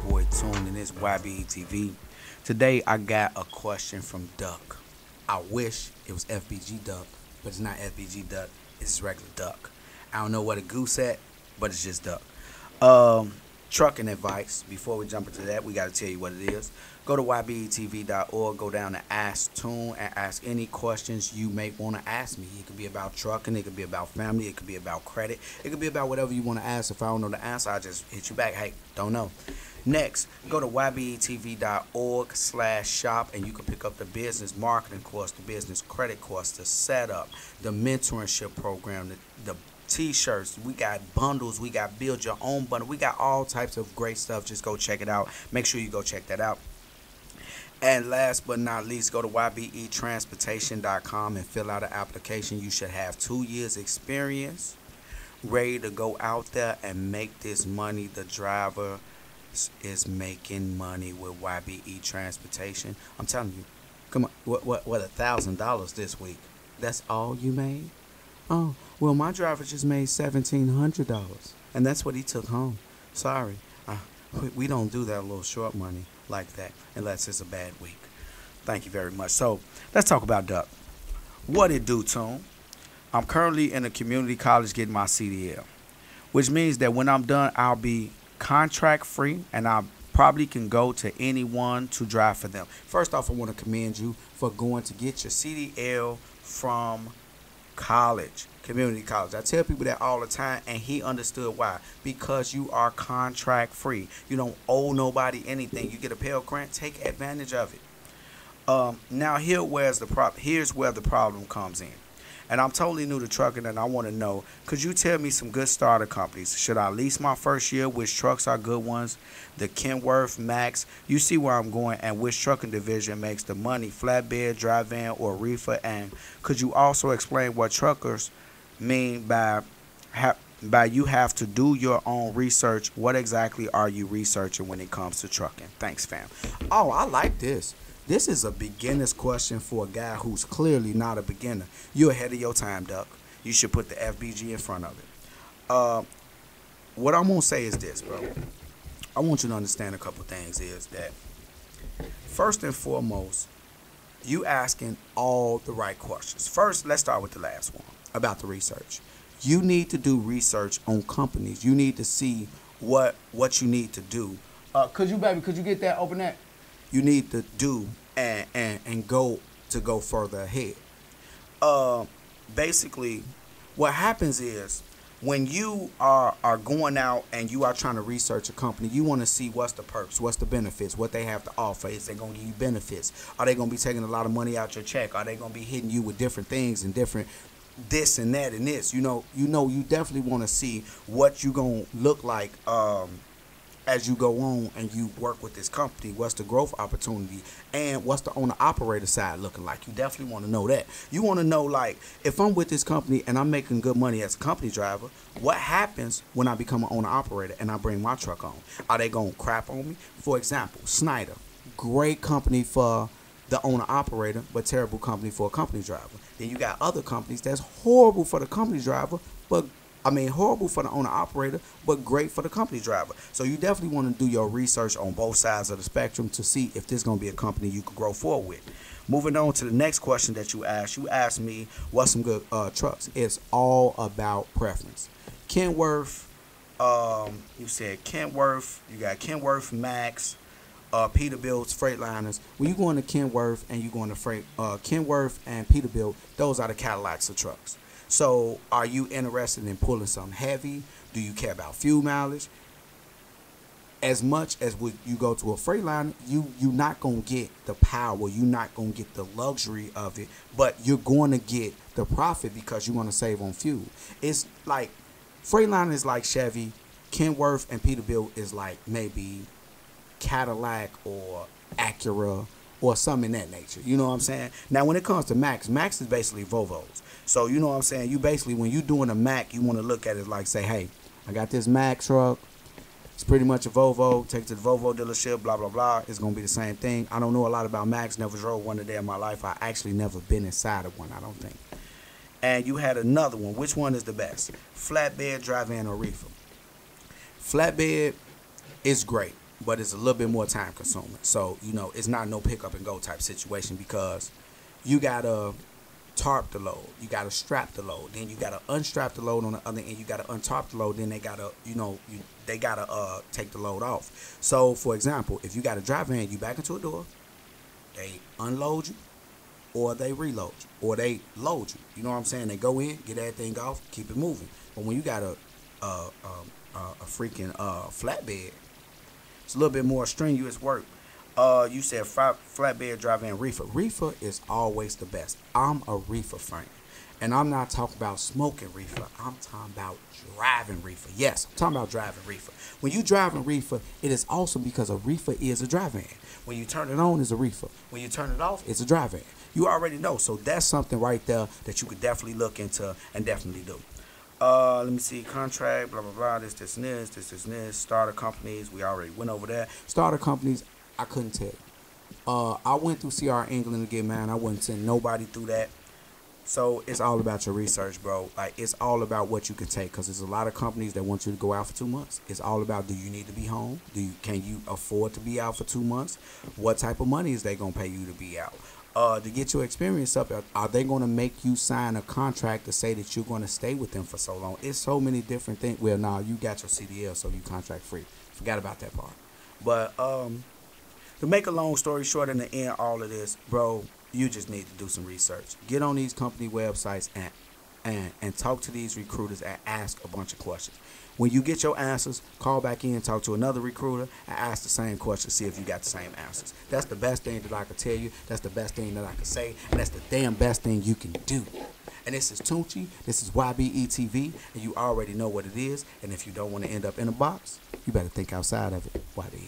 boy Tune and it's YBETV. Today I got a question from Duck. I wish it was FBG Duck, but it's not FBG Duck. It's regular Duck. I don't know what a goose at, but it's just Duck. Trucking advice. Before we jump into that, we got to tell you what it is. Go to YBETV.org, go down to Ask Tune, and ask any questions you may want to ask me. It could be about trucking, it could be about family, it could be about credit, it could be about whatever you want to ask. If I don't know the answer, I'll just hit you back. Hey, don't know. Next, go to YBETV.org/shop, and you can pick up the business marketing course, the business credit course, the setup, the mentorship program, the t-shirts. We got bundles, we got build your own bundle, we got all types of great stuff. Just go check it out. Make sure you go check that out. And last but not least, go to YBETransportation.com and fill out an application. You should have 2 years experience, ready to go out there and make this money. The driver is making money with YBE Transportation. I'm telling you, come on, what $1,000 this week? That's all you made? Oh, well, my driver just made $1,700, and that's what he took home. Sorry, we don't do that little short money like that unless it's a bad week. Thank you very much. So let's talk about Duck. What it do, Tune? I'm currently in a community college getting my CDL, which means that when I'm done, I'll be contract free, and I probably can go to anyone to drive for them. First off, I want to commend you for going to get your CDL from college, community college. I tell people that all the time, and he understood why. Because you are contract free. You don't owe nobody anything. You get a Pell Grant, take advantage of it. Now here's where the problem comes in. And I'm totally new to trucking, and I want to know, could you tell me some good starter companies? Should I lease my first year? Which trucks are good ones? The Kenworth, Max. You see where I'm going, and which trucking division makes the money? Flatbed, dry van, or reefer? And could you also explain what truckers mean by you have to do your own research? What exactly are you researching when it comes to trucking? Thanks, fam. Oh, I like this. This is a beginner's question for a guy who's clearly not a beginner. You're ahead of your time, Duck. You should put the FBG in front of it. What I'm going to say is this, bro. I want you to understand a couple things is that, first and foremost, you asking all the right questions. First, let's start with the last one, about the research. You need to do research on companies. You need to see what you need to do. Could you get that, open that? You need to do and go further ahead. Basically, what happens is when you are going out and you are trying to research a company, you want to see what's the perks, what's the benefits, what they have to offer. Is they going to give you benefits? Are they going to be taking a lot of money out your check? Are they going to be hitting you with different things and different this and that and this? You definitely want to see what you going to look like as you go on and you work with this company. What's the growth opportunity, and what's the owner-operator side looking like? You definitely want to know that. You want to know, like, if I'm with this company and I'm making good money as a company driver, what happens when I become an owner-operator and I bring my truck on? Are they going to crap on me? For example, Snyder, great company for the owner-operator, but terrible company for a company driver. Then you got other companies that's horrible for the company driver, horrible for the owner-operator, but great for the company driver. So you definitely want to do your research on both sides of the spectrum to see if this is going to be a company you could grow forward with. Moving on to the next question that you asked. You asked me what's some good trucks. It's all about preference. Kenworth, you said Kenworth. You got Kenworth, Max, Peterbilt's, Freightliners. When you go into Kenworth and you go into Kenworth and Peterbilt, those are the Cadillacs of trucks. So are you interested in pulling something heavy? Do you care about fuel mileage? As much as when you go to a Freightliner, you're not going to get the power. You're not going to get the luxury of it, but you're going to get the profit because you're going to save on fuel. It's like Freightliner is like Chevy. Kenworth and Peterbilt is like maybe Cadillac or Acura or something in that nature. You know what I'm saying? Now, when it comes to Max is basically Volvos. So, you know what I'm saying? You basically, when you're doing a Mac, you want to look at it like, say, hey, I got this Mac truck. It's pretty much a Volvo. Take it to the Volvo dealership, blah, blah, blah. It's going to be the same thing. I don't know a lot about Macs. Never drove one a day in my life. I actually never been inside of one, I don't think. And you had another one. Which one is the best? Flatbed, dry van, or reefer? Flatbed is great. but it's a little bit more time consuming. So, you know, it's not no pick up and go type situation because you gotta tarp the load, you gotta strap the load, then you gotta unstrap the load on the other end, you gotta untarp the load, then they gotta, you know, they gotta take the load off. So, for example, if you got a dry van, you back into a door, they unload you, or they reload you, or they load you. You know what I'm saying? They go in, get everything off, keep it moving. But when you got a freaking flatbed, it's a little bit more strenuous work. You said flatbed dry van reefer. Reefer is always the best. I'm a reefer fan. And I'm not talking about smoking reefer. I'm talking about driving reefer. Yes, I'm talking about driving reefer. When you driving reefer, it is awesome because a reefer is a dry van. When you turn it on, it's a reefer. When you turn it off, it's a dry van. You already know. So that's something right there that you could definitely look into and definitely do. Let me see. Contract, blah, blah, blah. This, and this. Starter companies. We already went over that. Starter companies, I couldn't tell you. I went through CR England to get mine. I wouldn't send nobody through that. So it's all about your research, bro. Like, it's all about what you can take, because there's a lot of companies that want you to go out for 2 months. It's all about, do you need to be home? Can you afford to be out for 2 months? What type of money is they gonna pay you to be out? To get your experience up, are they gonna make you sign a contract to say that you're gonna stay with them for so long? It's so many different things. Well, nah, you got your CDL, so you contract free. Forgot about that part. But to make a long story short, in the end, all of this, bro, you just need to do some research. Get on these company websites and talk to these recruiters and ask a bunch of questions. When you get your answers, call back in, talk to another recruiter, and ask the same questions, see if you got the same answers. That's the best thing that I can tell you. That's the best thing that I can say. And that's the damn best thing you can do. And this is Tunchi. This is YBETV. And you already know what it is. And if you don't want to end up in a box, you better think outside of it. YB.